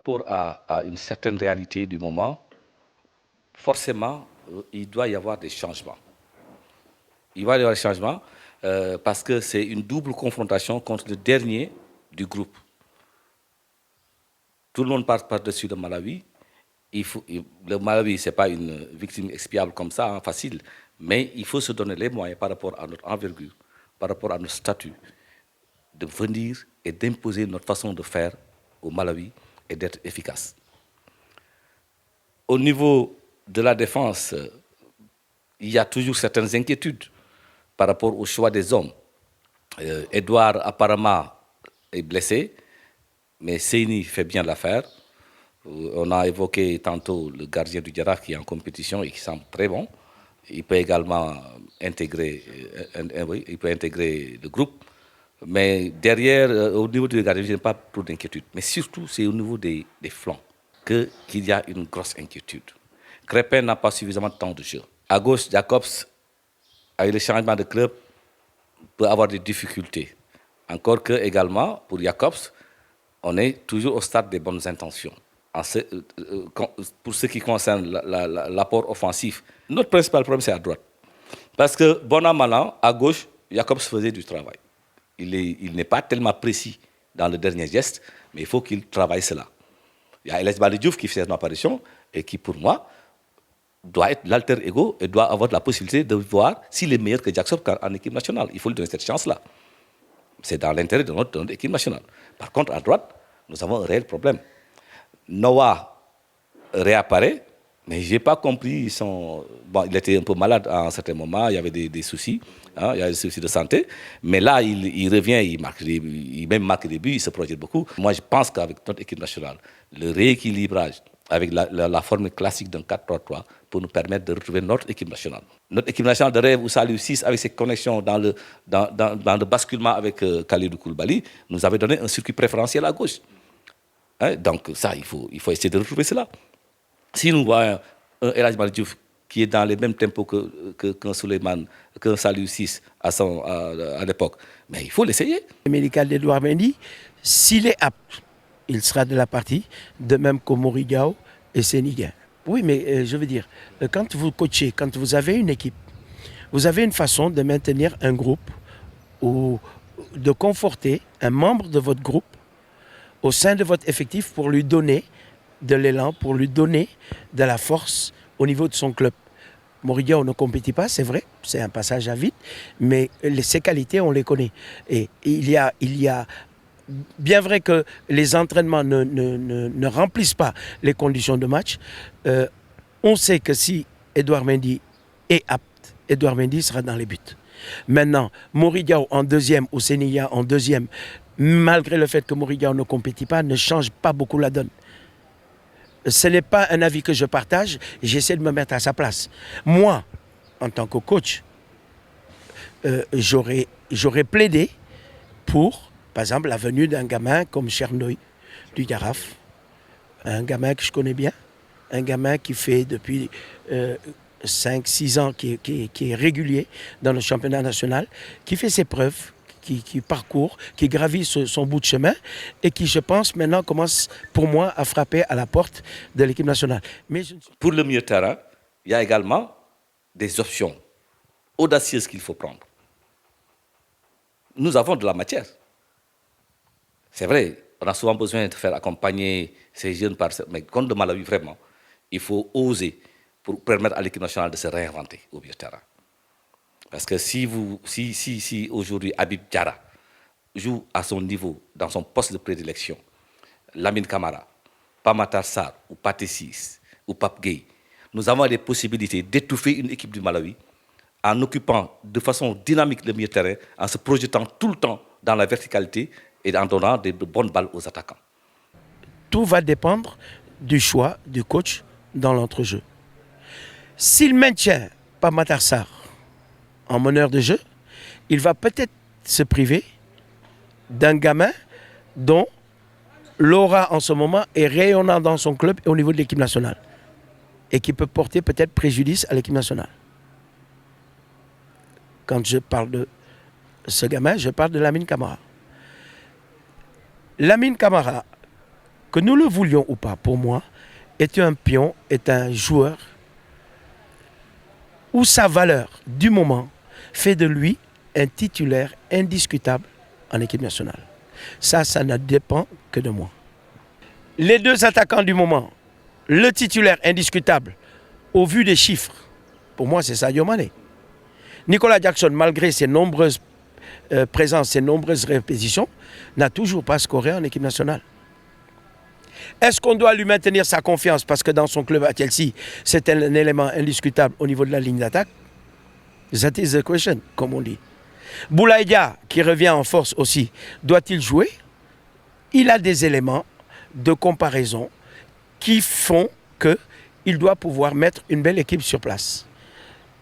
rapport à une certaine réalité du moment, forcément, il doit y avoir des changements. Il va y avoir des changements parce que c'est une double confrontation contre le dernier du groupe. Tout le monde passe par-dessus le Malawi. Le Malawi, ce n'est pas une victime expiable comme ça, hein, facile, mais il faut se donner les moyens par rapport à notre envergure, par rapport à notre statut, de venir et d'imposer notre façon de faire au Malawi et d'être efficace. Au niveau de la défense, il y a toujours certaines inquiétudes par rapport au choix des hommes. Edouard apparemment est blessé, mais Seyni fait bien l'affaire. On a évoqué tantôt le gardien du Jaraaf qui est en compétition et qui semble très bon. Il peut également intégrer le groupe. Mais derrière, au niveau du gardien, je n'ai pas trop d'inquiétude. Mais surtout, c'est au niveau des flancs qu'il y a une grosse inquiétude. Crépin n'a pas suffisamment de temps de jeu. À gauche, Jacobs, avec le changement de club, peut avoir des difficultés. Encore que, également, pour Jacobs, on est toujours au stade des bonnes intentions. Pour ce qui concerne l'apport offensif, notre principal problème, c'est à droite. Parce que, bon an, mal an, à gauche, Jacobs faisait du travail. Il n'est pas tellement précis dans le dernier geste, mais il faut qu'il travaille cela. Il y a Eles Bali Diouf qui fait son apparition et qui, pour moi, doit être l'alter ego et doit avoir la possibilité de voir s'il est meilleur que Jackson en équipe nationale. Il faut lui donner cette chance-là. C'est dans l'intérêt de notre équipe nationale. Par contre, à droite, nous avons un réel problème. Noah réapparaît, mais je n'ai pas compris Bon, il était un peu malade à un certain moment, il y avait des soucis, hein, il y a des soucis de santé, mais là, il revient, il même marque des buts, il se projette beaucoup. Moi, je pense qu'avec notre équipe nationale, le rééquilibrage avec la formule classique d'un 4-3-3 pour nous permettre de retrouver notre équipe nationale. Notre équipe nationale de rêve, Oussaliou 6, avec ses connexions dans le basculement avec Khalidou Koulibaly, nous avait donné un circuit préférentiel à gauche. Hein, donc ça, il faut essayer de retrouver cela. Si nous voyons un El Hadji Malick Diouf qui est dans les mêmes tempos qu'un Souleymane, qu'un Saliou 6 à l'époque, mais il faut l'essayer. Le médical d'Edouard Mendy, s'il est apte, il sera de la partie, de même que Morigao et Sénégal. Oui, mais je veux dire, quand vous coachez, quand vous avez une équipe, vous avez une façon de maintenir un groupe ou de conforter un membre de votre groupe au sein de votre effectif pour lui donner de l'élan, pour lui donner de la force au niveau de son club. Morigao ne compétit pas, c'est vrai, c'est un passage à vide, mais ses qualités, on les connaît. Et il y a bien vrai que les entraînements ne remplissent pas les conditions de match, on sait que si Edouard Mendy est apte, Edouard Mendy sera dans les buts. Maintenant, Morigao en deuxième ou Sénégal en deuxième, malgré le fait que Morigao ne compétit pas, ne change pas beaucoup la donne. Ce n'est pas un avis que je partage, j'essaie de me mettre à sa place. Moi, en tant que coach, j'aurais plaidé pour, par exemple, la venue d'un gamin comme Chernoy du Jaraaf, un gamin que je connais bien, un gamin qui fait depuis 5-6 ans, qui est régulier dans le championnat national, qui fait ses preuves, qui parcourt, qui gravit son bout de chemin et qui, je pense, maintenant commence, pour moi, à frapper à la porte de l'équipe nationale. Pour le milieu de terrain, il y a également des options audacieuses qu'il faut prendre. Nous avons de la matière. C'est vrai, on a souvent besoin de faire accompagner ces jeunes, mais contre le Malawi, vraiment, il faut oser pour permettre à l'équipe nationale de se réinventer au milieu de terrain. Parce que si aujourd'hui Habib Diarra joue à son niveau, dans son poste de prédilection, Lamine Camara, Pape Sarr ou Pathé Ciss ou Pape Gueye, nous avons des possibilités d'étouffer une équipe du Malawi en occupant de façon dynamique le milieu de terrain, en se projetant tout le temps dans la verticalité et en donnant de bonnes balles aux attaquants. Tout va dépendre du choix du coach dans l'entrejeu. S'il maintient Pape Sarr en meneur de jeu, il va peut-être se priver d'un gamin dont l'aura en ce moment est rayonnant dans son club et au niveau de l'équipe nationale et qui peut porter peut-être préjudice à l'équipe nationale. Quand je parle de ce gamin, je parle de Lamine Camara. Lamine Camara, que nous le voulions ou pas, pour moi, est un pion, est un joueur où sa valeur du moment fait de lui un titulaire indiscutable en équipe nationale. Ça ne dépend que de moi. Les deux attaquants du moment, le titulaire indiscutable, au vu des chiffres, pour moi, c'est Sadio Mané. Nicolas Jackson, malgré ses nombreuses présences, ses nombreuses répétitions, n'a toujours pas scoré en équipe nationale. Est-ce qu'on doit lui maintenir sa confiance parce que dans son club à Chelsea, c'est un élément indiscutable au niveau de la ligne d'attaque? That is the question, comme on dit. Boulaye Dia, qui revient en force aussi, doit-il jouer? Il a des éléments de comparaison qui font qu'il doit pouvoir mettre une belle équipe sur place.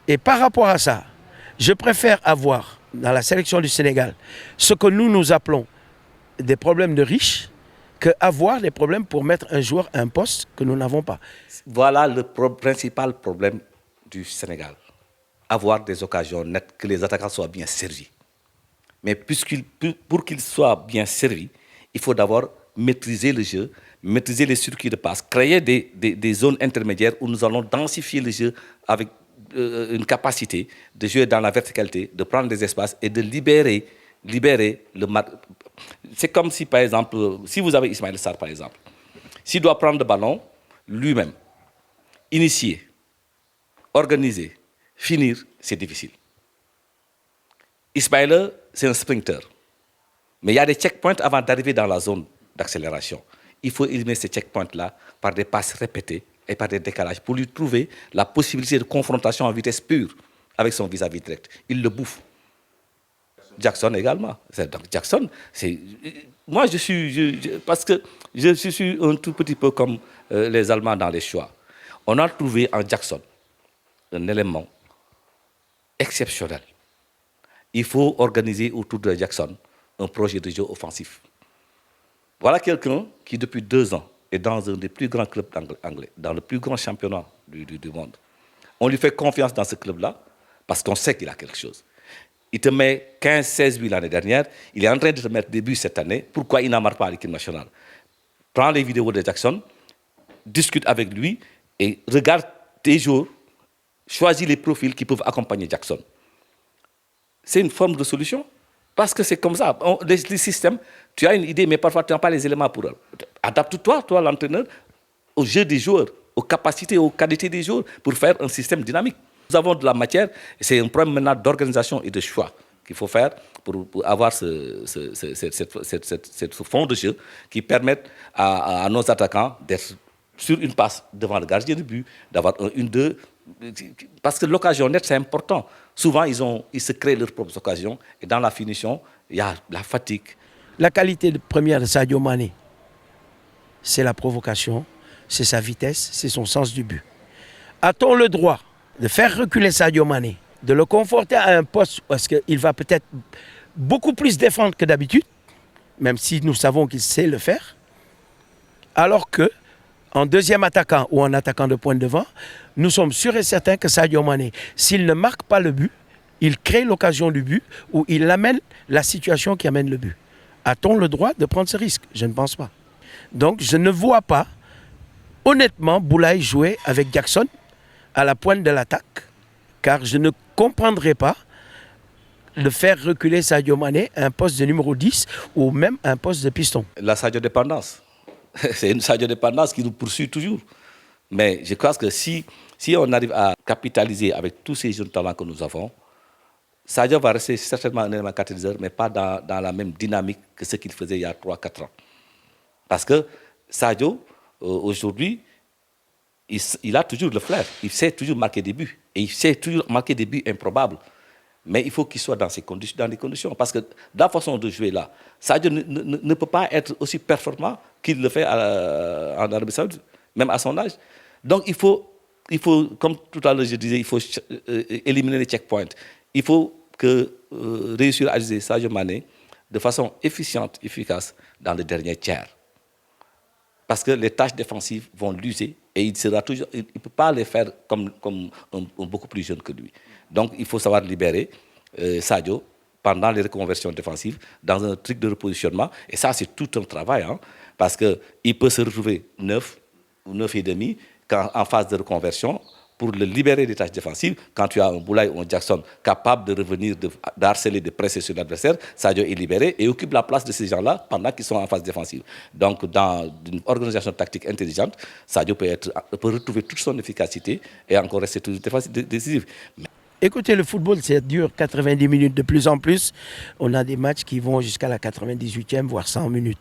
Et par rapport à ça, je préfère avoir dans la sélection du Sénégal ce que nous appelons des problèmes de riches qu'avoir des problèmes pour mettre un joueur à un poste que nous n'avons pas. Voilà le principal problème du Sénégal. Avoir des occasions nettes, que les attaquants soient bien servis. Mais pour qu'ils soient bien servis, il faut d'abord maîtriser le jeu, maîtriser les circuits de passe, créer des zones intermédiaires où nous allons densifier le jeu avec une capacité de jouer dans la verticalité, de prendre des espaces et de libérer le match. C'est comme si, par exemple, si vous avez Ismaël Sarr, par exemple, s'il doit prendre le ballon lui-même, initier, organiser, finir, c'est difficile. Ismaël, c'est un sprinter. Mais il y a des checkpoints avant d'arriver dans la zone d'accélération. Il faut éliminer ces checkpoints-là par des passes répétées et par des décalages pour lui trouver la possibilité de confrontation en vitesse pure avec son vis-à-vis direct. Il le bouffe. Jackson également. Donc Jackson, c'est... Moi, parce que je suis un tout petit peu comme les Allemands dans les choix. On a trouvé en Jackson un élément exceptionnel. Il faut organiser autour de Jackson un projet de jeu offensif. Voilà quelqu'un qui, depuis 2 ans, est dans un des plus grands clubs anglais, dans le plus grand championnat du monde. On lui fait confiance dans ce club-là parce qu'on sait qu'il a quelque chose. Il te met 15-16 buts l'année dernière, il est en train de te mettre des buts cette année. Pourquoi il n'en marque pas à l'équipe nationale? Prends les vidéos de Jackson, discute avec lui et regarde tes jours, choisis les profils qui peuvent accompagner Jackson. C'est une forme de solution. Parce que c'est comme ça. Les systèmes, tu as une idée, mais parfois tu n'as pas les éléments pour eux. Adapte-toi, toi, l'entraîneur, au jeu des joueurs, aux capacités, aux qualités des joueurs, pour faire un système dynamique. Nous avons de la matière, c'est un problème maintenant d'organisation et de choix qu'il faut faire pour avoir ce fond de jeu qui permette à nos attaquants d'être sur une passe devant le gardien de but, d'avoir une, deux. Parce que l'occasion nette, c'est important. Souvent, ils se créent leurs propres occasions. Et dans la finition, il y a la fatigue. La qualité première de Sadio Mané, c'est la provocation, c'est sa vitesse, c'est son sens du but. A-t-on le droit de faire reculer Sadio Mané, de le conforter à un poste parce qu'il va peut-être beaucoup plus défendre que d'habitude, même si nous savons qu'il sait le faire, alors que en deuxième attaquant ou en attaquant de pointe devant, nous sommes sûrs et certains que Sadio Mané, s'il ne marque pas le but, il crée l'occasion du but ou il amène la situation qui amène le but. A-t-on le droit de prendre ce risque? Je ne pense pas. Donc je ne vois pas, honnêtement, Boulaye jouer avec Jackson à la pointe de l'attaque, car je ne comprendrais pas de faire reculer Sadio Mané à un poste de numéro 10 ou même un poste de piston. La Sadio dépendance. C'est une Sadio dépendance qui nous poursuit toujours. Mais je crois que si on arrive à capitaliser avec tous ces jeunes talents que nous avons, Sadio va rester certainement un élément catalyseur, mais pas dans la même dynamique que ce qu'il faisait il y a 3-4 ans. Parce que Sadio, aujourd'hui, il a toujours le flair. Il sait toujours marquer des buts. Et il sait toujours marquer des buts improbables. Mais il faut qu'il soit dans les conditions. Parce que dans la façon de jouer là, Sadio ne peut pas être aussi performant qu'il le fait en Arabie Saoudite, même à son âge. Donc il faut, comme tout à l'heure je disais, il faut éliminer les checkpoints. Il faut réussir à utiliser Sadio Mané de façon efficiente, efficace dans le dernier tiers. Parce que les tâches défensives vont l'user et il ne peut pas les faire comme un beaucoup plus jeune que lui. Donc il faut savoir libérer Sadio pendant les reconversions défensives dans un truc de repositionnement. Et ça, c'est tout un travail, hein, parce qu'il peut se retrouver 9 ou 9 et demi en phase de reconversion pour le libérer des tâches défensives. Quand tu as un Boulaye ou un Jackson capable de revenir, d'harceler, de presser sur l'adversaire, Sadio est libéré et occupe la place de ces gens-là pendant qu'ils sont en phase défensive. Donc, dans une organisation tactique intelligente, Sadio peut retrouver toute son efficacité et encore rester toujours décisif. Écoutez, le football, ça dure 90 minutes de plus en plus. On a des matchs qui vont jusqu'à la 98e, voire 100 minutes.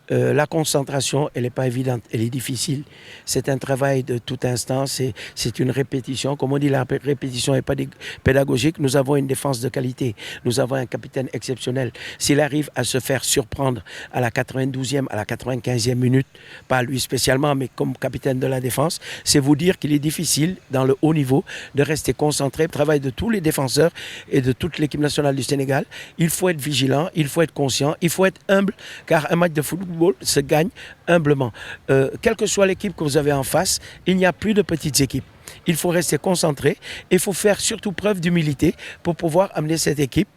La concentration, elle n'est pas évidente, elle est difficile. C'est un travail de tout instant, c'est une répétition. Comme on dit, la répétition n'est pas pédagogique. Nous avons une défense de qualité. Nous avons un capitaine exceptionnel. S'il arrive à se faire surprendre à la 92e, à la 95e minute, pas lui spécialement, mais comme capitaine de la défense, c'est vous dire qu'il est difficile, dans le haut niveau, de rester concentré. Travail de tous les défenseurs et de toute l'équipe nationale du Sénégal. Il faut être vigilant, il faut être conscient, il faut être humble, car un match de football se gagne humblement. Quelle que soit l'équipe que vous avez en face, il n'y a plus de petites équipes. Il faut rester concentré et il faut faire surtout preuve d'humilité pour pouvoir amener cette équipe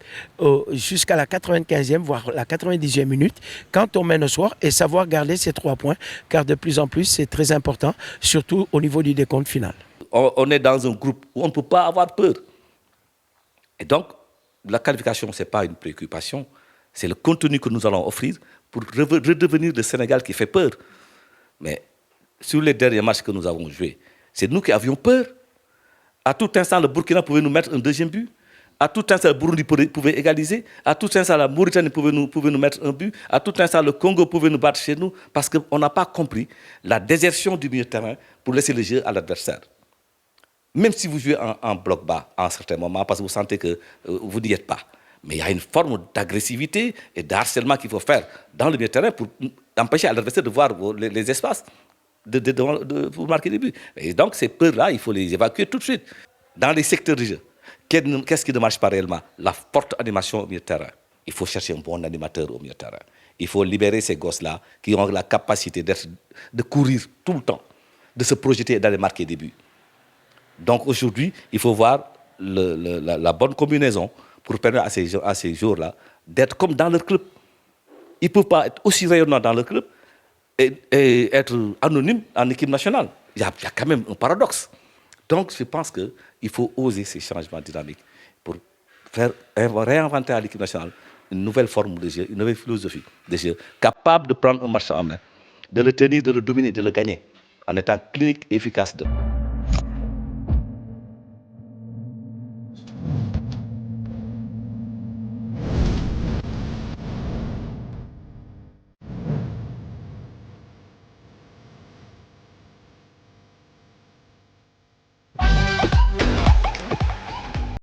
jusqu'à la 95e, voire la 90e minute, quand on mène au soir, et savoir garder ces 3 points, car de plus en plus, c'est très important, surtout au niveau du décompte final. On est dans un groupe où on ne peut pas avoir peur. Et donc, la qualification, ce n'est pas une préoccupation, c'est le contenu que nous allons offrir pour redevenir le Sénégal qui fait peur. Mais sur les derniers matchs que nous avons joués, c'est nous qui avions peur. À tout instant, le Burkina pouvait nous mettre un deuxième but. À tout instant, le Burundi pouvait égaliser. À tout instant, la Mauritanie pouvait nous mettre un but. À tout instant, le Congo pouvait nous battre chez nous, parce qu'on n'a pas compris la désertion du milieu de terrain pour laisser le jeu à l'adversaire. Même si vous jouez en bloc bas à un certain moment, parce que vous sentez que vous n'y êtes pas. Mais il y a une forme d'agressivité et d'harcèlement qu'il faut faire dans le milieu de terrain pour empêcher à l'adversaire de voir les espaces pour marquer des buts. Et donc ces peurs-là, il faut les évacuer tout de suite. Dans les secteurs de jeu, qu'est-ce qui ne marche pas réellement? La forte animation au milieu de terrain. Il faut chercher un bon animateur au milieu de terrain. Il faut libérer ces gosses-là qui ont la capacité de courir tout le temps, de se projeter et d'aller marquer des buts. Donc aujourd'hui, il faut voir la bonne combinaison pour permettre à ces joueurs-là d'être comme dans leur club. Ils ne peuvent pas être aussi rayonnants dans leur club et être anonymes en équipe nationale. Il y a quand même un paradoxe. Donc je pense qu'il faut oser ces changements dynamiques pour réinventer à l'équipe nationale une nouvelle forme de jeu, une nouvelle philosophie de jeu, capable de prendre un match en main, de le tenir, de le dominer, de le gagner, en étant clinique et efficace.